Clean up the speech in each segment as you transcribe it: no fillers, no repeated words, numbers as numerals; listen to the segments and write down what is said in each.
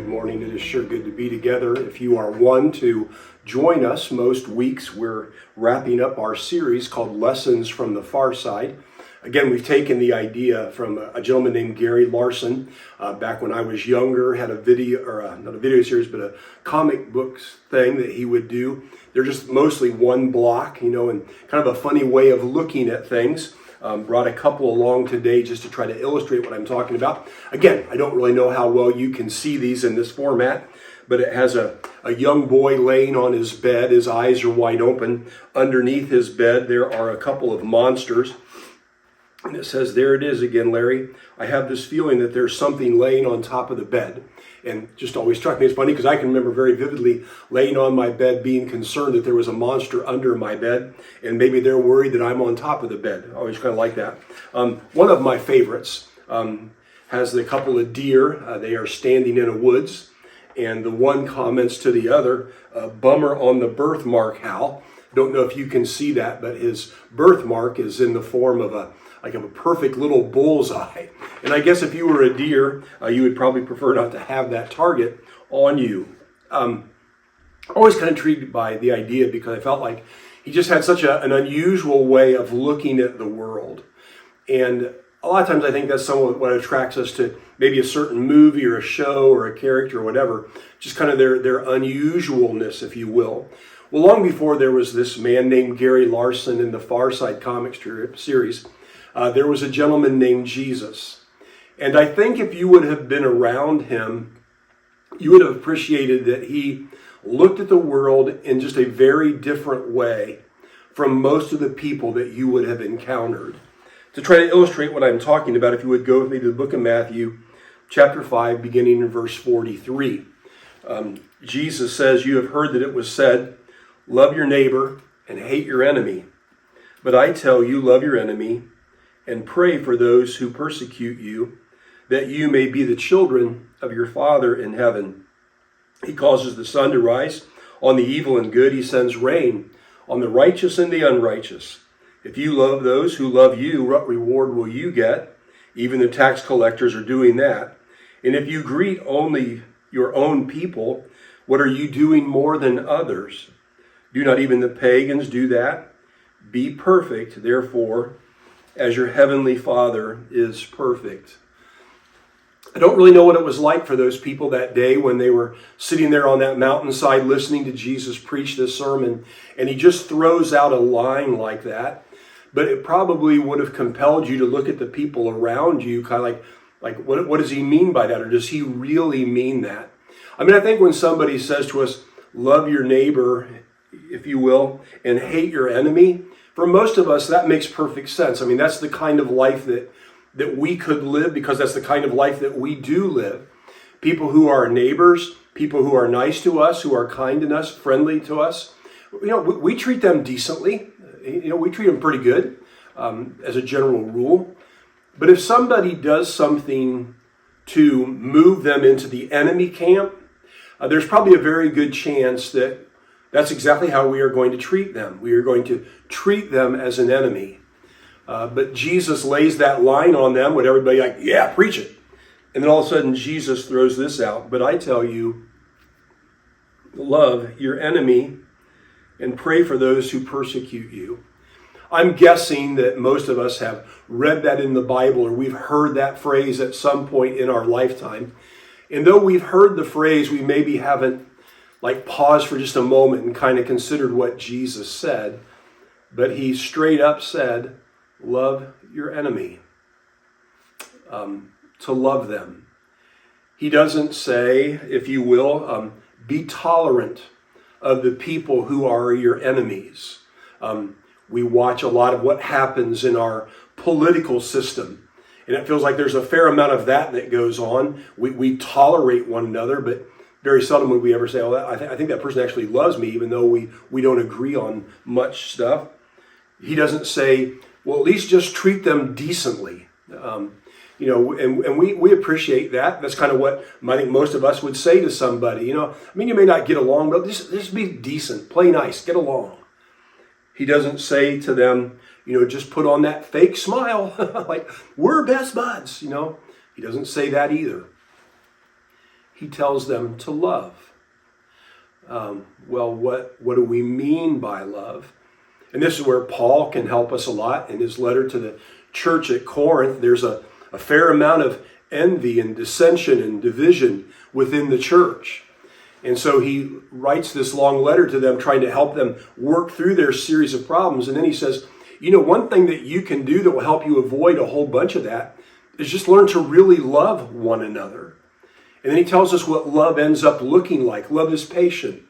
Good morning. It is sure good to be together. If you are one to join us most weeks, we're wrapping up our series called Lessons from the Far Side. Again, we've taken the idea from a gentleman named Gary Larson. Back when I was younger, had a video, or not a video series, but a comic books thing that he would do. They're just mostly one block, and kind of a funny way of looking at things. Brought a couple along today just to try to illustrate what I'm talking about. Again, I don't really know how well you can see these in this format, but it has a young boy laying on his bed. His eyes are wide open. Underneath his bed, there are a couple of monsters. And it says, "There it is again, Larry. I have this feeling that there's something laying on top of the bed." And just always struck me. It's funny because I can remember very vividly laying on my bed being concerned that there was a monster under my bed. And maybe they're worried that I'm on top of the bed. I always kind of like that. One of my favorites has a couple of deer. They are standing in a woods. And the one comments to the other, "Bummer on the birthmark, Hal." Don't know if you can see that, but his birthmark is in the form of a perfect little bullseye. And I guess if you were a deer, you would probably prefer not to have that target on you. Always kind of intrigued by the idea because I felt like he just had such an unusual way of looking at the world. And a lot of times I think that's some of what attracts us to maybe a certain movie or a show or a character or whatever, just kind of their unusualness, if you will. Well, long before there was this man named Gary Larson in the Far Side comic series, there was a gentleman named Jesus. And I think if you would have been around him, you would have appreciated that he looked at the world in just a very different way from most of the people that you would have encountered. To try to illustrate what I'm talking about, if you would go with me to the book of Matthew, chapter 5, beginning in verse 43. Jesus says, "You have heard that it was said, 'Love your neighbor and hate your enemy.' But I tell you, love your enemy and pray for those who persecute you, that you may be the children of your Father in heaven. He causes the sun to rise on the evil and good. He sends rain on the righteous and the unrighteous. If you love those who love you, what reward will you get? Even the tax collectors are doing that. And if you greet only your own people, what are you doing more than others? Do not even the pagans do that? Be perfect, therefore, as your heavenly Father is perfect." I don't really know what it was like for those people that day when they were sitting there on that mountainside listening to Jesus preach this sermon, and he just throws out a line like that. But it probably would have compelled you to look at the people around you, kind of like what does he mean by that? Or does he really mean that? I mean, I think when somebody says to us, love your neighbor, if you will, and hate your enemy, for most of us, that makes perfect sense. I mean, that's the kind of life that we could live because that's the kind of life that we do live. People who are neighbors, people who are nice to us, who are kind to us, friendly to us, we treat them decently. We treat them pretty good as a general rule. But if somebody does something to move them into the enemy camp, there's probably a very good chance that that's exactly how we are going to treat them. We are going to treat them as an enemy. But Jesus lays that line on them with everybody like, yeah, preach it. And then all of a sudden Jesus throws this out. But I tell you, love your enemy and pray for those who persecute you. I'm guessing that most of us have read that in the Bible or we've heard that phrase at some point in our lifetime. And though we've heard the phrase, we maybe haven't paused for just a moment and kind of considered what Jesus said. But he straight up said, love your enemy. To love them. He doesn't say, if you will, be tolerant of the people who are your enemies. We watch a lot of what happens in our political system. And it feels like there's a fair amount of that goes on. We tolerate one another, but very seldom would we ever say, oh, I think that person actually loves me, even though we don't agree on much stuff. He doesn't say, well, at least just treat them decently. And we appreciate that. That's kind of what I think most of us would say to somebody. You may not get along, but just be decent, play nice, get along. He doesn't say to them, just put on that fake smile, like we're best buds. He doesn't say that either. he tells them to love. Well, what do we mean by love? And this is where Paul can help us a lot. In his letter to the church at Corinth, there's a fair amount of envy and dissension and division within the church. And so he writes this long letter to them, trying to help them work through their series of problems. And then he says, one thing that you can do that will help you avoid a whole bunch of that is just learn to really love one another. And then he tells us what love ends up looking like. Love is patient.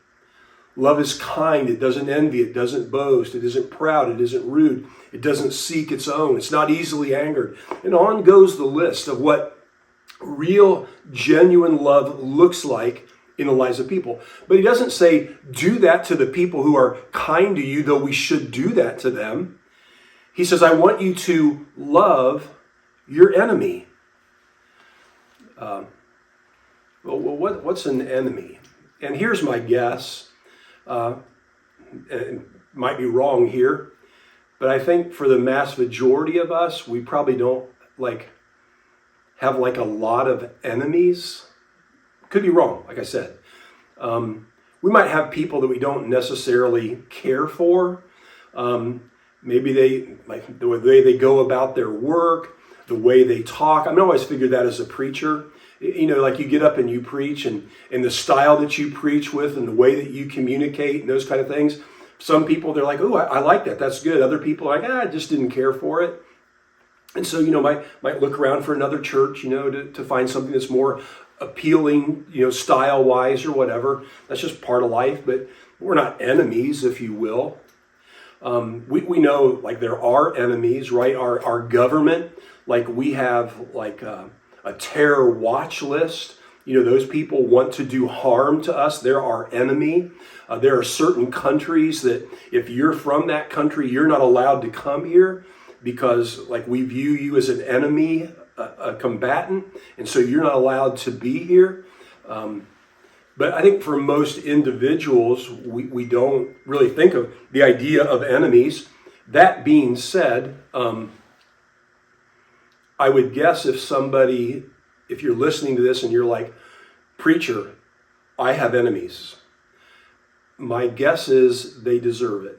Love is kind. It doesn't envy. It doesn't boast. It isn't proud. It isn't rude. It doesn't seek its own. It's not easily angered. And on goes the list of what real, genuine love looks like in the lives of people. But he doesn't say, do that to the people who are kind to you, though we should do that to them. He says, I want you to love your enemy. What's an enemy? And here's my guess. It might be wrong here, but I think for the mass majority of us, we probably don't have a lot of enemies. Could be wrong, like I said. We might have people that we don't necessarily care for. Maybe the way they go about their work, the way they talk. I always figured that as a preacher. You get up and you preach, and the style that you preach with and the way that you communicate and those kind of things. Some people, they're like, oh, I like that. That's good. Other people are like, I just didn't care for it. And so, might look around for another church, to find something that's more appealing, style-wise or whatever. That's just part of life, but we're not enemies, if you will. We know, there are enemies, right? Our government, we have, a terror watch list. Those people want to do harm to us. They're our enemy. There are certain countries that if you're from that country, you're not allowed to come here because we view you as an enemy, a combatant, and so you're not allowed to be here. But I think for most individuals, we don't really think of the idea of enemies. That being said, I would guess if you're listening to this and you're like, preacher, I have enemies. My guess is they deserve it.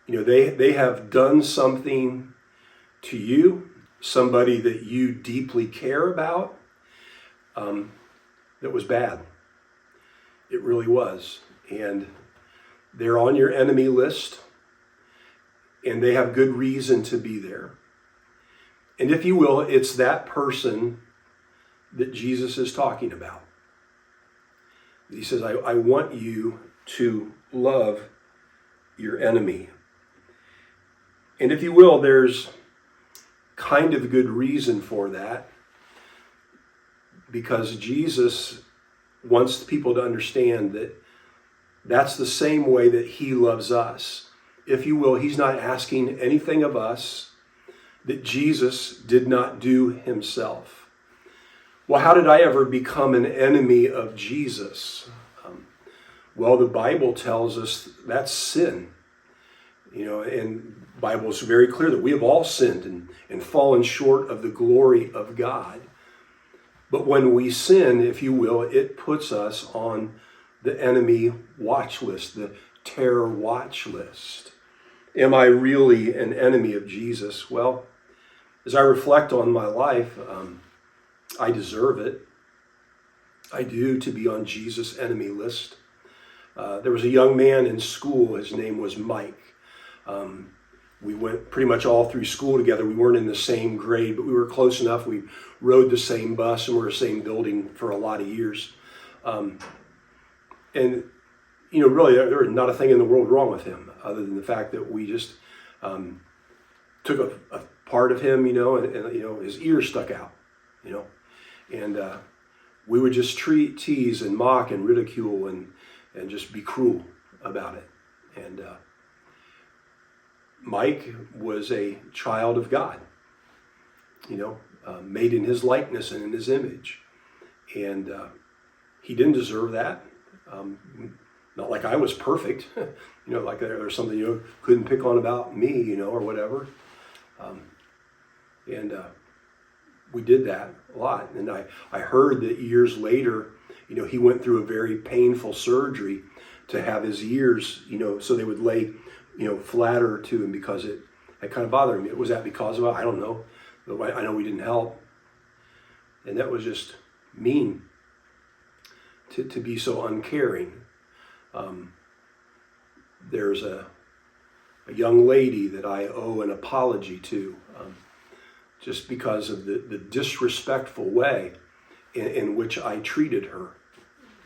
They have done something to you, somebody that you deeply care about, that was bad. It really was. And they're on your enemy list, and they have good reason to be there. And if you will, it's that person that Jesus is talking about. He says, I want you to love your enemy. And if you will, there's kind of good reason for that, because Jesus wants people to understand that that's the same way that he loves us. If you will, he's not asking anything of us that Jesus did not do himself. Well, how did I ever become an enemy of Jesus? The Bible tells us that's sin. And the Bible is very clear that we have all sinned and fallen short of the glory of God. But when we sin, if you will, it puts us on the enemy watch list, the terror watch list. Am I really an enemy of Jesus? Well, as I reflect on my life, I deserve it. I do, to be on Jesus' enemy list. There was a young man in school. His name was Mike. We went pretty much all through school together. We weren't in the same grade, but we were close enough. We rode the same bus and we were in the same building for a lot of years. Really, there was not a thing in the world wrong with him, other than the fact that we just took a part of him, and his ears stuck out, and we would just tease and mock and ridicule and just be cruel about it. And Mike was a child of God, made in his likeness and in his image, and he didn't deserve that. Not like I was perfect, like there's something you couldn't pick on about me, or whatever. we did that a lot. And I heard that years later, he went through a very painful surgery to have his ears, so they would lay, flatter to him because it kind of bothered me. Was that because of it? I don't know. I know we didn't help. And that was just mean to be so uncaring. There's a young lady that I owe an apology to, just because of the disrespectful way in which I treated her.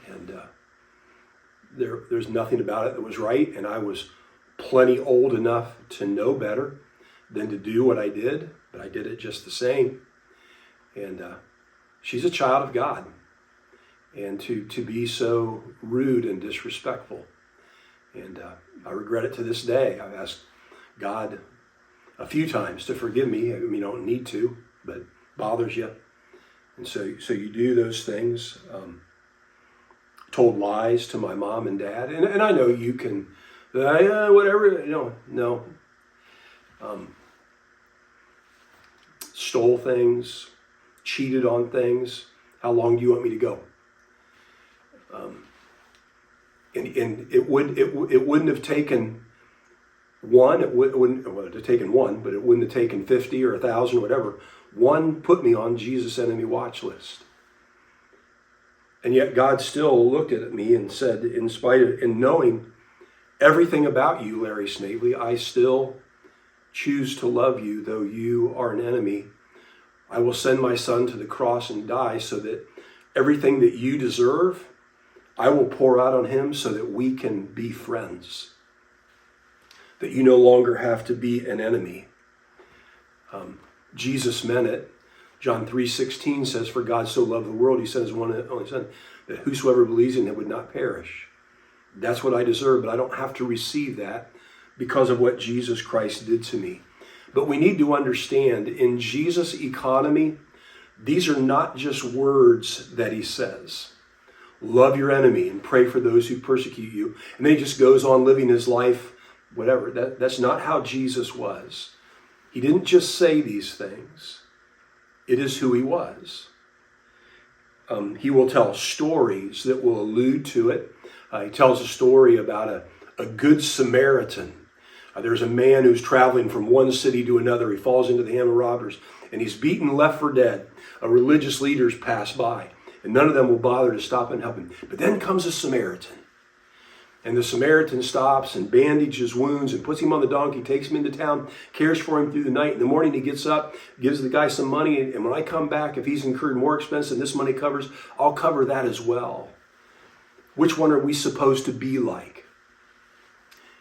And there's nothing about it that was right, and I was plenty old enough to know better than to do what I did, but I did it just the same. And she's a child of God, and to be so rude and disrespectful. And I regret it to this day. I've asked God a few times to forgive me. I mean, you don't need to, but it bothers you. And so you do those things. Told lies to my mom and dad. And I know you can, whatever, no. Stole things, cheated on things. How long do you want me to go? And it wouldn't have taken one. It wouldn't have taken one, but it wouldn't have taken 50 or 1,000, whatever. One put me on Jesus' enemy watch list. And yet God still looked at me and said, in knowing everything about you, Larry Snavely, I still choose to love you, though you are an enemy. I will send my son to the cross and die so that everything that you deserve, I will pour out on him so that we can be friends. That you no longer have to be an enemy. Jesus meant it. John 3:16 says, for God so loved the world, he sent his one and only son, that whosoever believes in him would not perish. That's what I deserve, but I don't have to receive that because of what Jesus Christ did to me. But we need to understand, in Jesus' economy, these are not just words that he says. Love your enemy and pray for those who persecute you. And then he just goes on living his life, whatever. That's not how Jesus was. He didn't just say these things. It is who he was. He will tell stories that will allude to it. He tells a story about a good Samaritan. There's a man who's traveling from one city to another. He falls into the hand of robbers, and he's beaten, left for dead. Religious leaders pass by, and none of them will bother to stop and help him. But then comes a Samaritan. And the Samaritan stops and bandages his wounds and puts him on the donkey, takes him into town, cares for him through the night. In the morning he gets up, gives the guy some money, and when I come back, if he's incurred more expense than this money covers, I'll cover that as well. Which one are we supposed to be like?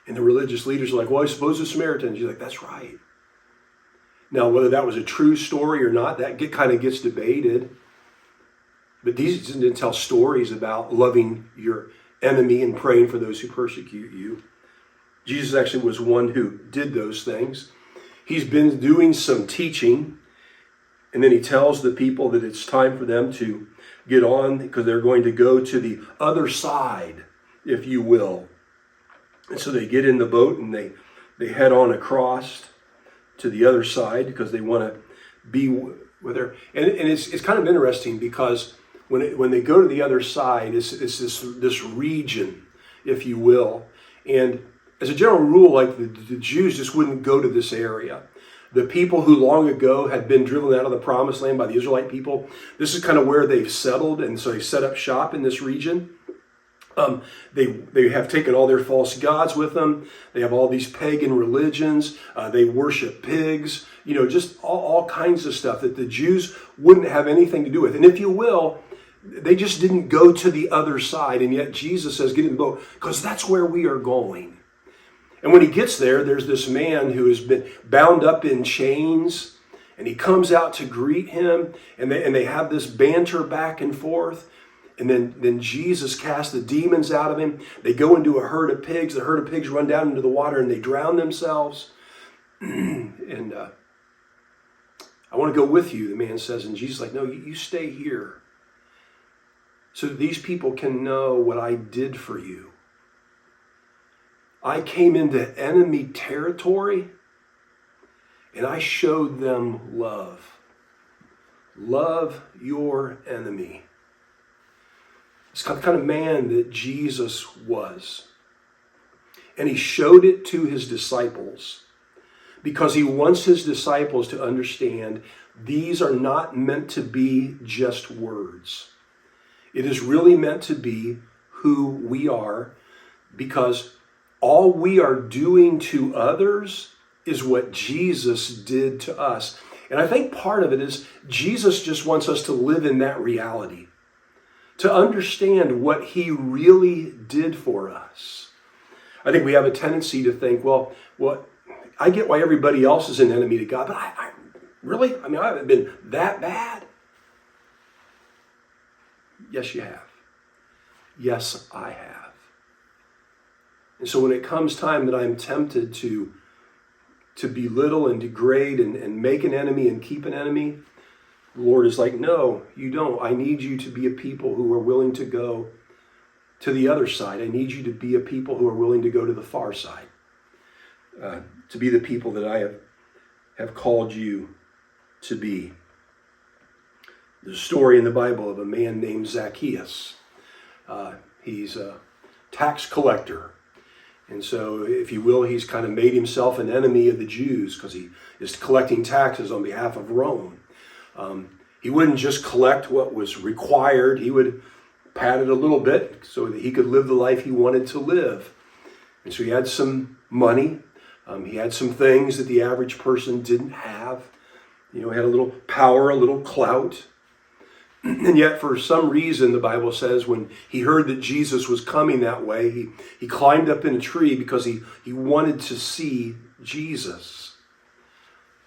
And the religious leaders are like, well, I suppose the Samaritans. You're like, that's right. Now, whether that was a true story or not, that kind of gets debated. But these didn't tell stories about loving your enemy and praying for those who persecute you. Jesus actually was one who did those things. He's been doing some teaching, and then he tells the people that it's time for them to get on because they're going to go to the other side, if you will. And so they get in the boat and they head on across to the other side because they want to be with her. And it's kind of interesting because when they go to the other side, it's this region, if you will. And as a general rule, like the Jews just wouldn't go to this area. The people who long ago had been driven out of the promised land by the Israelite people, this is kind of where they've settled, and so they set up shop in this region. They have taken all their false gods with them. They have all these pagan religions. They worship pigs, just all kinds of stuff that the Jews wouldn't have anything to do with. And if you will, they just didn't go to the other side. And yet Jesus says, get in the boat, because that's where we are going. And when he gets there, there's this man who has been bound up in chains, and he comes out to greet him, and they have this banter back and forth. And then Jesus casts the demons out of him. They go into a herd of pigs. The herd of pigs run down into the water and they drown themselves. And I want to go with you, the man says. And Jesus is like, no, you stay here so that these people can know what I did for you. I came into enemy territory and I showed them love. love your enemy. It's the kind of man that Jesus was. And he showed it to his disciples because he wants his disciples to understand these are not meant to be just words. It is really meant to be who we are, because all we are doing to others is what Jesus did to us. And I think part of it is Jesus just wants us to live in that reality, to understand what he really did for us. I think we have a tendency to think, well, I get why everybody else is an enemy to God, but I haven't been that bad. Yes, you have. Yes, I have. And so when it comes time that I'm tempted to belittle and degrade and make an enemy and keep an enemy, the Lord is like, no, you don't. I need you to be a people who are willing to go to the other side. I need you to be a people who are willing to go to the far side. To be the people that I have called you to be. There's a story in the Bible of a man named Zacchaeus. He's a tax collector. And so, if you will, he's kind of made himself an enemy of the Jews because he is collecting taxes on behalf of Rome. He wouldn't just collect what was required. He would pad it a little bit so that he could live the life he wanted to live. And so he had some money. He had some things that the average person didn't have. He had a little power, a little clout. And yet, for some reason, the Bible says when he heard that Jesus was coming that way, he climbed up in a tree because he wanted to see Jesus.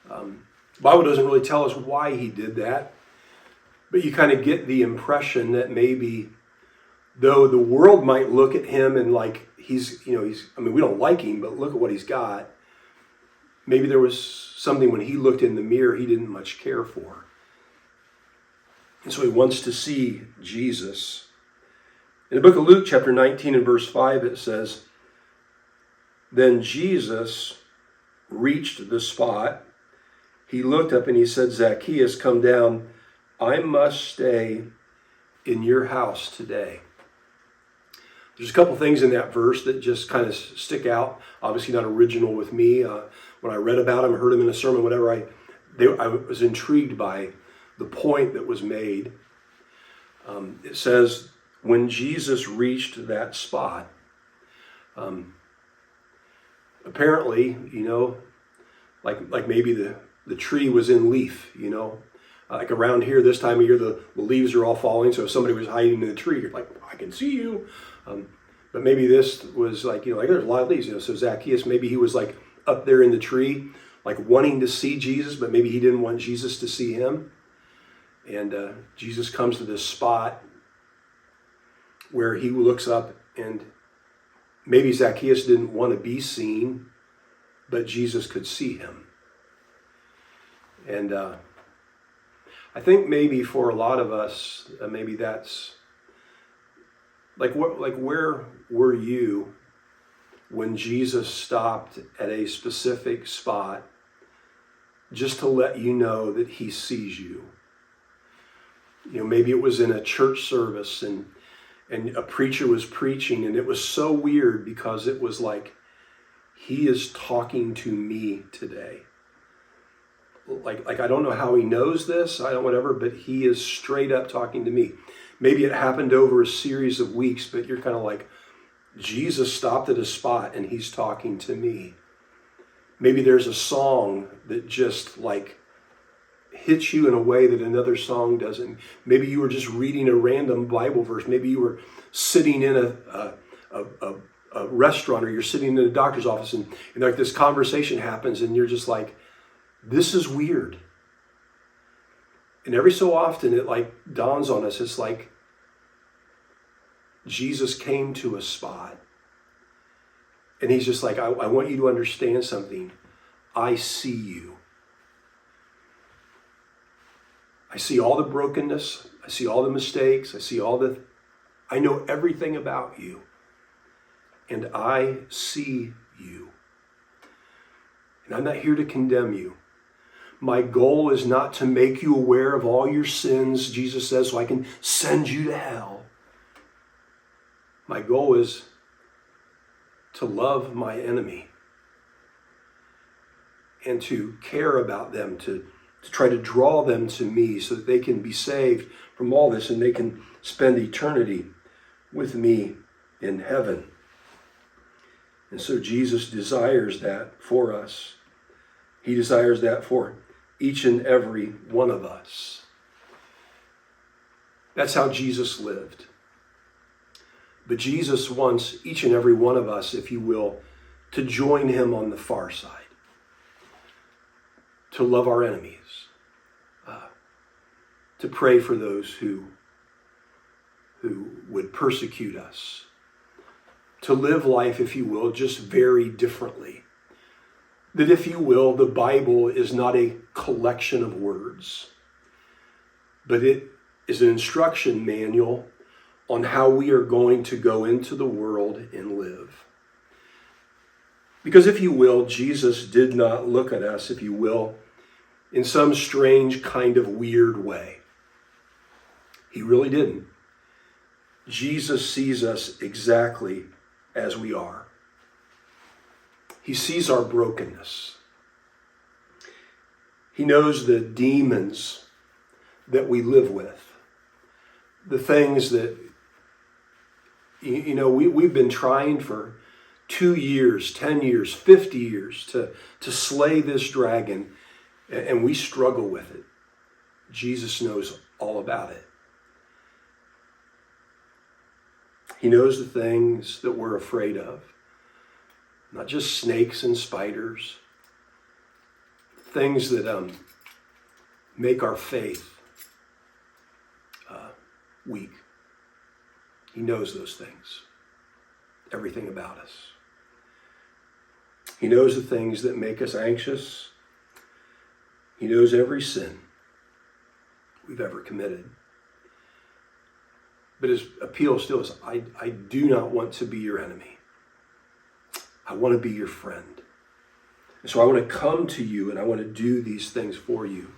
The Bible doesn't really tell us why he did that, but you kind of get the impression that maybe, though the world might look at him and like we don't like him, but look at what he's got. Maybe there was something when he looked in the mirror he didn't much care for. And so he wants to see Jesus. In the book of Luke, chapter 19 and verse 5, it says, "Then Jesus reached the spot. He looked up and he said, 'Zacchaeus, come down. I must stay in your house today.'" There's a couple things in that verse that just kind of stick out. Obviously not original with me. When I read about him, heard him in a sermon, whatever, I was intrigued by the point that was made. It says, when Jesus reached that spot, apparently, like maybe the tree was in leaf, like around here this time of year, the leaves are all falling. So if somebody was hiding in the tree, you're like, I can see you. But maybe this was like there's a lot of leaves, so Zacchaeus, maybe he was like up there in the tree, like wanting to see Jesus, but maybe he didn't want Jesus to see him. And Jesus comes to this spot where he looks up, and maybe Zacchaeus didn't want to be seen, but Jesus could see him. And I think maybe for a lot of us, maybe that's where were you when Jesus stopped at a specific spot just to let you know that he sees you? Maybe it was in a church service and a preacher was preaching, and it was so weird because it was like, he is talking to me today. Like I don't know how he knows this, whatever, but he is straight up talking to me. Maybe it happened over a series of weeks, but you're kind of like, Jesus stopped at a spot and he's talking to me. Maybe there's a song that just like hits you in a way that another song doesn't. Maybe you were just reading a random Bible verse. Maybe you were sitting in a restaurant, or you're sitting in a doctor's office, and like this conversation happens and you're just like, this is weird. And every so often it like dawns on us, it's like Jesus came to a spot and he's just like, I want you to understand something. I see you. I see all the brokenness. I see all the mistakes. I know everything about you. And I see you. And I'm not here to condemn you. My goal is not to make you aware of all your sins, Jesus says, so I can send you to hell. My goal is to love my enemy and to care about them, to try to draw them to me so that they can be saved from all this and they can spend eternity with me in heaven. And so Jesus desires that for us. He desires that for each and every one of us. That's how Jesus lived. But Jesus wants each and every one of us, if you will, to join him on the far side, to love our enemies, to pray for those who would persecute us, to live life, if you will, just very differently. That, if you will, the Bible is not a collection of words, but it is an instruction manual on how we are going to go into the world and live. Because, if you will, Jesus did not look at us, if you will, in some strange kind of weird way. He really didn't. Jesus sees us exactly as we are. He sees our brokenness. He knows the demons that we live with, the things that, we've been trying for 2 years, 10 years, 50 years to slay this dragon, and we struggle with it. Jesus knows all about it. He knows the things that we're afraid of, not just snakes and spiders, things that make our faith weak. He knows those things, everything about us. He knows the things that make us anxious. He knows every sin we've ever committed. But his appeal still is, I do not want to be your enemy. I want to be your friend. And so I want to come to you and I want to do these things for you.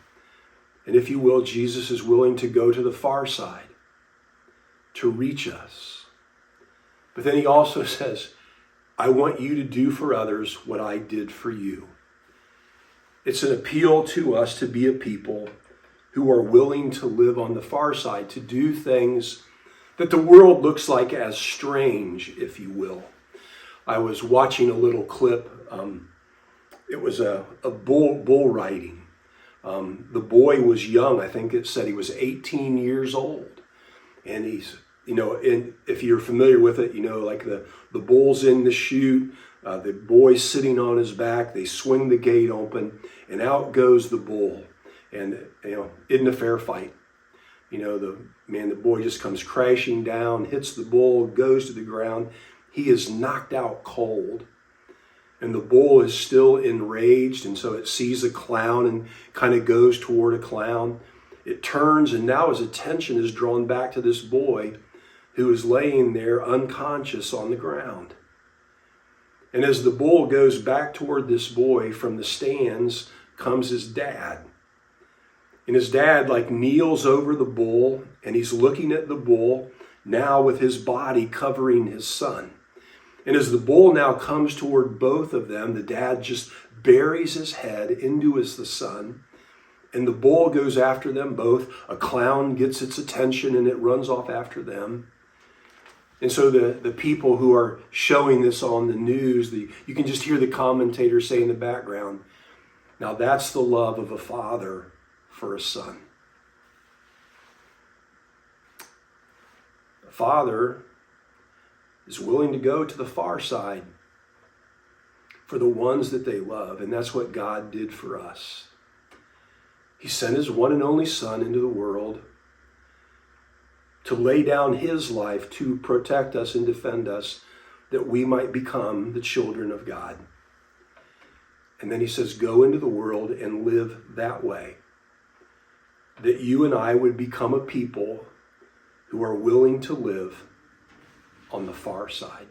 And if you will, Jesus is willing to go to the far side to reach us. But then he also says, I want you to do for others what I did for you. It's an appeal to us to be a people who are willing to live on the far side, to do things that the world looks like as strange, if you will. I was watching a little clip. It was a bull riding. The boy was young. I think it said he was 18 years old. And he's, and if you're familiar with it, like the bull's in the chute, the boy's sitting on his back, they swing the gate open, and out goes the bull. And, isn't a fair fight. The boy just comes crashing down, hits the bull, goes to the ground. He is knocked out cold. And the bull is still enraged, and so it sees a clown and kind of goes toward a clown. It turns, and now his attention is drawn back to this boy who is laying there unconscious on the ground. And as the bull goes back toward this boy, from the stands comes his dad. And his dad kneels over the bull, and he's looking at the bull now with his body covering his son. And as the bull now comes toward both of them, the dad just buries his head into the son, and the bull goes after them both. A clown gets its attention, and it runs off after them. And so the people who are showing this on the news, you can just hear the commentators say in the background, now that's the love of a father for a son. A father is willing to go to the far side for the ones that they love, and that's what God did for us. He sent his one and only Son into the world to lay down his life to protect us and defend us, that we might become the children of God. And then he says, go into the world and live that way, that you and I would become a people who are willing to live on the far side.